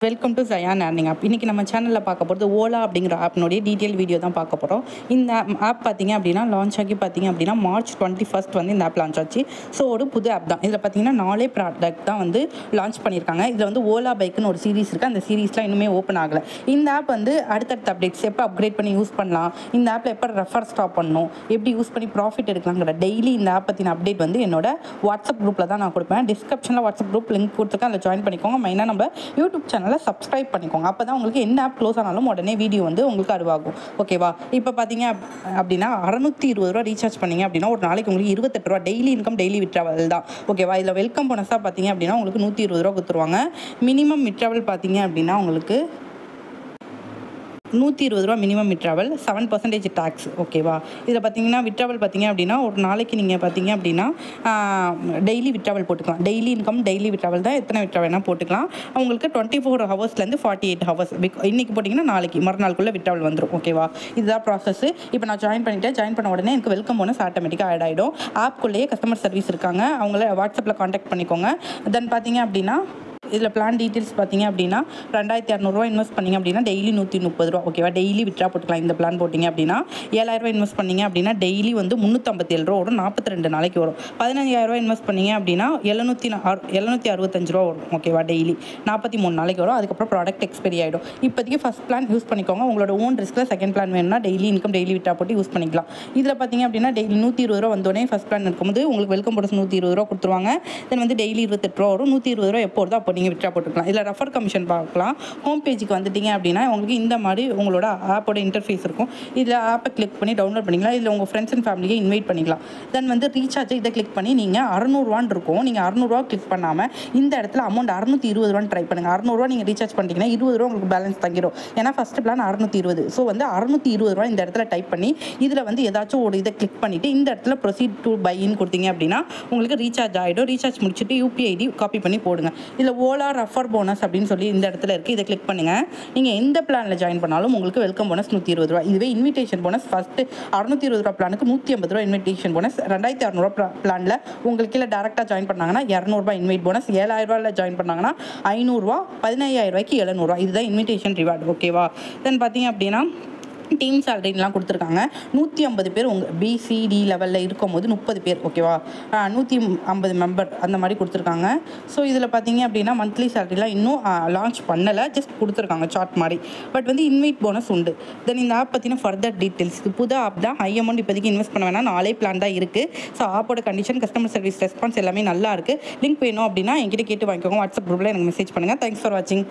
Welcome to ஜயான் earning app. இன்றைக்கி நம்ம சேனலில் பார்க்க போகிறது ஓலா அப்படிங்கிற ஆப்னுடைய டீட்டெயில் வீடியோ தான் பார்க்க போகிறோம். இந்த ஆப் பார்த்தீங்க அப்படின்னா லான்ச் ஆகி பார்த்தீங்க அப்படின்னா March 21 வந்து இந்த ஆப் லான்ச் ஆச்சு. ஸோ ஒரு புது ஆப் தான். இதில் பார்த்தீங்கன்னா 4 ப்ராடக்ட் தான் வந்து லான்ச் பண்ணியிருக்காங்க. இதில் வந்து ஓலா பைக்குன்னு ஒரு சீரிஸ் இருக்குது. அந்த சீரிஸ்லாம் இன்னுமே ஓப்பன் ஆகலை. இந்த ஆப் வந்து அடுத்தடுத்த அப்டேட்ஸ் எப்போ அப்கிரேட் பண்ணி யூஸ் பண்ணலாம், இந்த ஆப்பில் எப்போ ரெஃபர் ஸ்டாப் பண்ணணும், எப்படி யூஸ் பண்ணி ப்ராஃபிட் எடுக்கலாங்கிற டெய்லி இந்த ஆப் பற்றின அப்டேட் வந்து என்னோட வாட்ஸ்அப் குரூப்பில் தான் நான் கொடுப்பேன். டிஸ்கிரிப்ஷனில் வாட்ஸ்அப் குரூப் லிங்க் கொடுத்துருக்கேன். அதில் ஜாயின் பண்ணிக்கோங்க. மெயினாக நம்ம யூடியூப் சேனல் சப்ஸ்கிரைப் பண்ணிக்கோங்க. அப்போ தான் உங்களுக்கு என்ன ஆப் க்ளோஸ் ஆனாலும் உடனே வீடியோ வந்து உங்களுக்கு அருவாகும். ஓகேவா? இப்போ பார்த்தீங்க அப்படின்னா 620 ரூபா ரீசார்ஜ் பண்ணிங்க அப்படின்னா ஒரு நாளைக்கு உங்களுக்கு 28 ரூபா டெய்லி இன்கம் டெய்லி விட்ராவல் தான். ஓகேவா? இதில் வெல்கம் போனஸாக பார்த்தீங்க அப்படின்னா உங்களுக்கு 120 ரூபா கொடுத்துருவாங்க. மினிமம் விட்ராவல் பார்த்தீங்க அப்படின்னா உங்களுக்கு 120 ரூபா மினிமம் விட்ராவல், 7% டேக்ஸ். ஓகேவா? இதில் பார்த்தீங்கன்னா விட்ராவல் பார்த்தீங்க அப்படின்னா ஒரு நாளைக்கு நீங்கள் பார்த்தீங்க அப்படின்னா டெய்லி விட்ராவல் போட்டுக்கலாம். டெய்லி இன்கம் டெய்லி விட்ராவல் தான். எத்தனை விட்ராவல்னா போட்டுக்கலாம். உங்களுக்கு 24 ஹவர்ஸ்லேருந்து 48 ஹவர்ஸ் இன்றைக்கி போட்டிங்கன்னா நாளைக்கு மறுநாளுக்குள்ளே விட்ராவல் வந்துடும். ஓகேவா? இதுதான் ப்ராசஸ். இப்போ நான் ஜாயின் பண்ணிவிட்டேன். ஜாயின் பண்ண உடனே எனக்கு வெல்கம் போனஸ் ஆட்டோமேட்டிக்காக ஆட் ஆகிடும். ஆப்குள்ளேயே கஸ்டமர் சர்வீஸ் இருக்காங்க. அவங்கள வாட்ஸ்அப்பில் காண்டாக்ட் பண்ணிக்கோங்க. தென் பார்த்தீங்க அப்படின்னா இதில் பிளான் டீட்டெயில்ஸ் பார்த்தீங்க அப்படின்னா 2200 இன்வெஸ்ட் பண்ணிங்க அப்படின்னா டெய்லி 130 ரூபா. ஓகேவா? டெய்லி விட்ரா போட்டுக்கலாம். இந்த பிளான் போட்டிங்க அப்படின்னா 7000 இன்வெஸ்ட் பண்ணிங்க அப்படின்னா டெய்லி வந்து 357 ரூபா வரும். 42 நாளைக்கு வரும். 15000 இன்வெஸ்ட் பண்ணிங்க அப்படின்னா 765 ரூபா வரும். ஓகேவா? டெய்லி 43 நாளைக்கு வரும். அதுக்கப்புறம் ப்ராடக்ட் எக்ஸ்பைரி ஆகிடும். இப்போதைக்கு ஃபஸ்ட் பிளான் யூஸ் பண்ணிக்கோங்க. உங்களோட ஓன் ரிஸ்க்கில் செகண்ட் பிளான் வேணும்னா டெய்லி இன்கம் டெய்லி விட்ரா போட்டு யூஸ் பண்ணிக்கலாம். இதில் பார்த்தீங்க அப்படின்னா டெய்லி 120 ரூபா வந்தோடனே ஃபஸ்ட் பிளான் இருக்கும்போது உங்களுக்கு வெல்கம் போனஸ் 120 ரூபா கொடுத்துருவாங்க. தென் வந்து டெய்லி 28 ரூபா வரும். 120 ரூபா எப்போ வருதோ அப்போ நீங்கள் விட்ரா போட்டுக்கலாம். இதில் ரெஃபர் கமிஷன் பார்க்கலாம். ஹோம் பேஜுக்கு வந்துட்டீங்க அப்படின்னா உங்களுக்கு இந்த மாதிரி உங்களோட ஆப்போட இன்டர்ஃபேஸ் இருக்கும். இதில் ஆப்பை கிளிக் பண்ணி டவுன்லோட் பண்ணிக்கலாம். இதில் உங்கள் ஃப்ரெண்ட்ஸ் அண்ட் ஃபேமிலியை இன்வைட் பண்ணிக்கலாம். தென் வந்து ரீசார்ஜ் இதை கிளிக் பண்ணி நீங்கள் 600 இருக்கும். நீங்கள் 600 கிளிக் பண்ணாமல் இந்த இடத்துல அமௌண்ட் 620 ட்ரை பண்ணுங்கள். 600 நீங்கள் ரீசார்ஜ் பண்ணிட்டீங்கன்னா 20 உங்களுக்கு பேலன்ஸ் தங்கிடும். ஏன்னா ஃபஸ்ட்டு பிளான் 620. ஸோ வந்து 620 இந்த இடத்துல டைப் பண்ணி இதில் வந்து ஏதாச்சும் ஒரு இதை கிளிக் பண்ணிவிட்டு இந்த இடத்துல ப்ரொசீட் டு பைன்னு கொடுத்தீங்க அப்படின்னா உங்களுக்கு ரீசார்ஜ் ஆகிடும். ரீசார்ஜ் முடிச்சுட்டு யூபிஐ ஐடி காப்பி பண்ணி போடுங்க. இதில் ஓலா ரெஃபர் போனஸ் அப்படின்னு சொல்லி இந்த இடத்துல இருக்குது. இதை கிளிக் பண்ணுங்கள். நீங்கள் எந்த பிளானில் ஜாயின் பண்ணாலும் உங்களுக்கு வெல்கம் போனஸ் 120 ரூபா. இதுவே இன்விடேஷன் போனஸ் ஃபஸ்ட்டு 620 ரூபா பிளானுக்கு 150 ரூபா இன்விடேஷன் போனஸ். 2600 பிளானில் உங்களுக்கு கீழே டேரெக்டாக ஜாயின் பண்ணாங்கன்னா 200 இன்வைட் போனஸ். 7000 ஜாயின் பண்ணாங்கன்னா 500, 15000 700. இதுதான் இன்விடேஷன் ரிவார்டு. ஓகேவா? தென் பார்த்தீங்க அப்படின்னா டீம் சேலரிலாம் கொடுத்துருக்காங்க. 150 பேர் உங்கள் பிசிடி லெவலில் இருக்கும் போது 30 பேர். ஓகேவா? 150 மெம்பர் அந்த மாதிரி கொடுத்துருக்காங்க. ஸோ இதில் பார்த்தீங்க அப்படின்னா மந்த்லி சேலரிலாம் இன்னும் லான்ச் பண்ணலை. ஜஸ்ட் கொடுத்துருக்காங்க சார்ட் மாதிரி. பட் வந்து இன்வைட் போனஸ் உண்டு. தென் இந்த ஆப் பற்றின ஃபர்தர் டீட்டெயில்ஸ். இது புது ஆப் தான். ஹை அமௌண்ட் இப்போதைக்கு இன்வெஸ்ட் பண்ண வேணாம். 4 பிளான் தான் இருக்குது. ஸோ ஆப்போட கண்டிஷன், கஸ்டமர் சர்வீஸ் ரெஸ்பான்ஸ் எல்லாமே நல்லா இருக்குது. லிங்க் வேணும் அப்படின்னா என்கிட்ட கேட்டு வாங்கிக்கோங்க. வாட்ஸ்அப் குரூப்பில் எனக்கு மெசேஜ் பண்ணுங்கள். தேங்க்ஸ் ஃபார் வாட்சிங்.